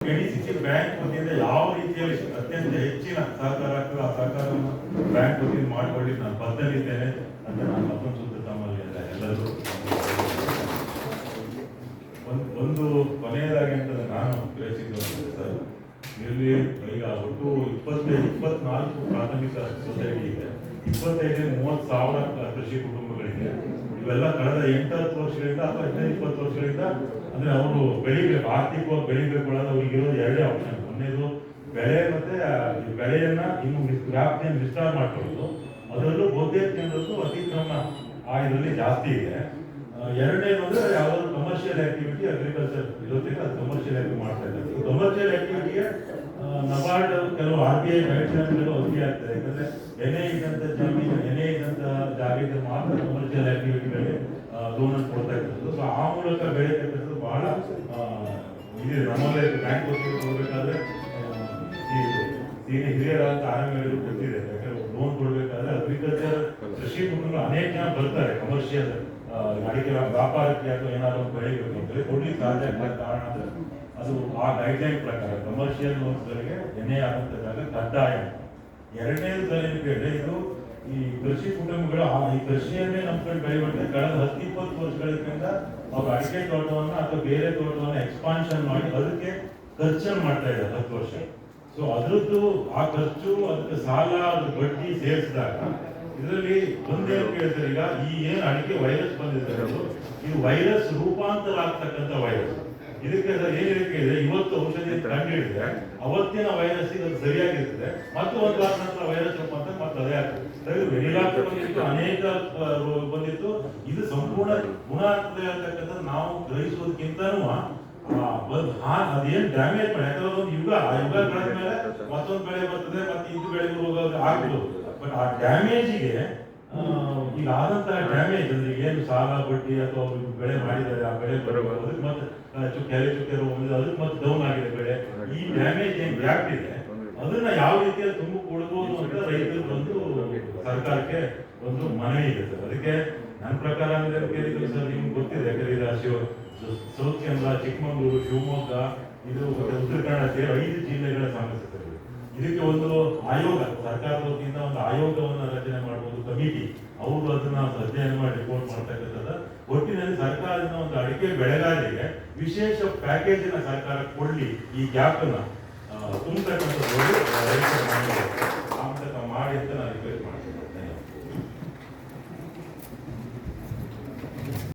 KDCC bank ವತಿಯಿಂದ ಯಾವ ರೀತಿಯಲ್ಲಿ ಅತ್ಯಂತ ಹೆಚ್ಚಿನ ಸಹಕಾರ ಆಗ್ತದೆ ಆ ಸಹಕಾರವನ್ನು ಬ್ಯಾಂಕ್ ವತಿಯಿಂದ ಮಾಡಿಕೊಳ್ಳಿ ನಾನು ಬದ್ಧನಿದ್ದೇನೆ ಅಂತ ನಾನು ಮತ್ತೊಂದು ಸುತ್ತ ತಮ್ಮಲ್ಲಿ ಎಲ್ಲರೂ ಒಂದು ಕೊನೆಯದಾಗಿ ಅಂತ ನಾನು ಗ್ರಹಿಸಿದ್ದು ಸರ್, ಇಲ್ಲಿ ಈಗ ಒಟ್ಟು 24 ಪ್ರಾಥಮಿಕ ಸೊಸೈಟಿ ಇದೆ, 25-30 ಕೃಷಿ ಕುಟುಂಬಗಳಿದೆ. ಇವೆಲ್ಲ ಕಳೆದ 8-10 ವರ್ಷಗಳಿಂದ ಅಥವಾ 15-20 ವರ್ಷಗಳಿಂದ ಅಂದ್ರೆ ಅವರು ಬೆಳಿಬೇಕು, ಆರ್ಥಿಕವಾಗಿ ಬೆಳಿಬೇಕು ಅನ್ನೋದು ಅವ್ರಿಗೆ ಇರೋದು ಎರಡೇ ಆಪ್ಷನ್. ಒಂದೇದು ಬೆಳೆ, ಮತ್ತೆ ಬೆಳೆಯನ್ನ ಇನ್ನು ವ್ಯಾಪ್ತಿಯನ್ನು ವಿಸ್ತಾರ ಮಾಡ್ಕೊಳ್ಳೋದು, ಅದರಲ್ಲೂ ಬಹುತೇಕ ಜನರದ್ದು ಅತಿಕ್ರಮಣ ಇದರಲ್ಲಿ ಜಾಸ್ತಿ ಇದೆ. ಎರಡನೇದು ಅಂದ್ರೆ ಯಾವ್ದಾದ್ರು ಕಮರ್ಷಿಯಲ್ ಆಕ್ಟಿವಿಟಿ ಅಗ್ರಿಕಲ್ಚರ್ ಇರೋದ್ರಿಂದ ಅದು ಕಮರ್ಷಿಯಲ್ ಆಕ್ಟಿವಿಟಿ ಮಾಡ್ತಾ ಇದ್ದಾರೆ. ಕಮರ್ಷಿಯಲ್ ಆಕ್ಟಿವಿಟಿಗೆ ನಬಾರ್ಡ್ ಕೆಲವು RBI ಗೈಡ್ಲೈನ್ಗಳು ಅಗತ್ಯ ಆಗ್ತದೆ. ಯಾಕಂದ್ರೆ ಎನೆ ಇದ್ದಂತ ಜಮೀನು, ಎನೆ ಇದ್ದಂತ ಜಾಗಕ್ಕೆ ಮಾತ್ರ ಕಮರ್ಷಿಯಲ್ ಆಕ್ಟಿವಿಟಿಗಳಿಗೆ ಲೋನ್ ಅನ್ನು ಕೊಡ್ತಾ ಇರ್ತದೆ. ಸೊ ಆ ಮೂಲಕ ಬೆಳೀತಕ್ಕಂಥದ್ದು ಬಹಳ ಇದೆ. ನಮ್ಮಲ್ಲೇ ಬ್ಯಾಂಕ್ ಕೊಡಬೇಕಾದ್ರೆ ಹಿರಿಯರಾದ ಆರಂಭಗಳು ಗೊತ್ತಿದೆ. ಯಾಕಂದ್ರೆ ಲೋನ್ ಕೊಡಬೇಕಾದ್ರೆ ಅಗ್ರಿಕಲ್ಚರ್ ಕೃಷಿ ಕುಟುಂಬಗಳು ಅನೇಕ ಜನ ಬರ್ತಾರೆ ಕಮರ್ಷಿಯಲ್ ಅಡಿಕೆ ವ್ಯಾಪಾರಕ್ಕೆ ಅಥವಾ ಏನಾದ್ರು ಬೆಳಿಬೇಕು ಅಂತೇಳಿ ಕೊಡ್ಲಿಕ್ಕೆ ಸಾಧ್ಯ ಆಗದ ಕಾರಣ ಅದು ಆ ಗೈಡ್ಲೈನ್ ಪ್ರಕಾರ ಕಮರ್ಷಿಯಲ್ ಲೋನ್ಸ್ಗಳಿಗೆ ಎನ್ಎ ಆದಂತ ಜಾಗ ಕಡ್ಡಾಯ. ಎರಡನೇದು ಕೇಳಿದ್ರೆ ಇದು ಈ ಕೃಷಿ ಕುಟುಂಬಗಳು ಈ ಕೃಷಿಯನ್ನೇ ನಂಬ್ಕೊಂಡು ಬೆಳೆಯುವಂತೆ ಕಳೆದ 10-20 ವರ್ಷಗಳಿಂದ ಅವ್ರ ಅಡಿಕೆ ತೋಟವನ್ನ ಅಥವಾ ಬೇರೆ ತೋಟವನ್ನ ಎಕ್ಸ್ಪಾನ್ಷನ್ ಮಾಡಿ ಅದಕ್ಕೆ ಖರ್ಚನ್ನು ಮಾಡ್ತಾ ಇದ್ದಾರೆ 10 ವರ್ಷ. ಸೊ ಅದ್ರದ್ದು ಆ ಖರ್ಚು, ಅದಕ್ಕೆ ಸಾಲ, ಅದ್ರ ಬಡ್ಡಿ ಸೇರಿಸಿದಾಗ ಇದರಲ್ಲಿ ಒಂದೇ ಕೇಳಿದ್ರೆ ಈಗ ಈ ಏನು ಅಡಿಕೆ ವೈರಸ್ ಬಂದಿದೆ ಇದು ವೈರಸ್ ರೂಪಾಂತರ ಆಗ್ತಕ್ಕಂಥ ವೈರಸ್. ಇದಕ್ಕೆ ಏನಿದೆ ಇದೆ ಇವತ್ತು ಔಷಧಿ ಕಂಡು ಹಿಡಿದ್ರೆ ಅವತ್ತಿನ ವೈರಸ್ ಇದು ಸರಿಯಾಗಿರ್ತದೆ, ಮತ್ತು ಒಂದು ವಾರ ನಂತರ ವೈರಸ್ ರೂಪಾಂತರ ಮತ್ತೆ ಅದೇ ಆಗ್ತದೆ. ವೆನಿಲಾ ಬಂದಿತ್ತು, ಅನೇಕ ಬಂದಿತ್ತು. ಇದು ಸಂಪೂರ್ಣ ಗುಣ ಆಗ್ತದೆ ಅಂತಕ್ಕಂಥದ್ದು ನಾವು ಗ್ರಹಿಸೋದಕ್ಕಿಂತನೂ ಅದೇನು ಡ್ಯಾಮೇಜ್ ಮಾಡಿ, ಯಾಕಂದ್ರೆ ಒಂದು ಯುಗ ಕಳೆದ ಮೇಲೆ ಮತ್ತೊಂದು ಬೆಳೆ ಬರ್ತದೆ, ಮತ್ತೆ ಇದು ಬೆಳೆ ಹೋಗೋದು ಆಗ್ಬೋದು. ಬಟ್ ಆ ಡ್ಯಾಮೇಜಿಗೆ ಈಗ ಆದಂತಹ ಡ್ಯಾಮೇಜ್ ಅಂದ್ರೆ ಏನು ಸಾಲ ಬಡ್ಡಿ ಅಥವಾ ಬೆಳೆ ಮಾಡಿದ್ದಾರೆ ಆ ಬೆಳೆ ಬರಬಹುದು, ಅದಕ್ಕೆ ಮತ್ತೆ ಚುಕ್ಕೆ ರೋಗ ಅದಕ್ಕೆ ಮತ್ತೆ ಡೌನ್ ಆಗಿದೆ ಬೆಳೆ. ಈ ಡ್ಯಾಮೇಜ್ ಏನ್ ಗ್ಯಾಪ್ ಇದೆ ಅದನ್ನ ಯಾವ ರೀತಿಯಲ್ಲಿ ತುಂಬಿಕೊಡ್ಬೋದು ಅಂತ ರೈತರು ಒಂದು ಸರ್ಕಾರಕ್ಕೆ ಒಂದು ಮನವಿ ಇದೆ ಸರ್. ಅದಕ್ಕೆ ನನ್ನ ಪ್ರಕಾರ ಅಂದ್ರೆ ಸರ್ ನಿಮ್ಗೆ ಗೊತ್ತಿದೆ, ಯಾಕಂದ್ರೆ ಸೌತ್ ಕೇಂದ್ರ, ಚಿಕ್ಕಮಗಳೂರು, ಶಿವಮೊಗ್ಗ, ಇದು ಉತ್ತರ ಕನ್ನಡ ಸೇರಿ 5 ಜಿಲ್ಲೆಗಳ ಸಮಸ್ಯೆ. ಇದಕ್ಕೆ ಒಂದು ಆಯೋಗ, ಸರ್ಕಾರದ ವತಿಯಿಂದ ಒಂದು ಆಯೋಗವನ್ನು ರಚನೆ ಮಾಡಬಹುದು, ಕಮಿಟಿ, ಅವರು ಅದನ್ನ ಅಧ್ಯಯನ ಮಾಡಿ ರಿಪೋರ್ಟ್ ಮಾಡ್ತಕ್ಕಂಥದ್ದು. ಒಟ್ಟಿನಲ್ಲಿ ಸರ್ಕಾರದಿಂದ ಒಂದು ಅಡಿಕೆ ಬೆಳೆಗಾರರಿಗೆ ವಿಶೇಷ ಪ್ಯಾಕೇಜ್ ಅನ್ನ ಸರ್ಕಾರ ಕೊಡ್ಲಿ, ಈ ಗ್ಯಾಪ್ ಅನ್ನ ತುಂಬತಕ್ಕಂಥದ್ದು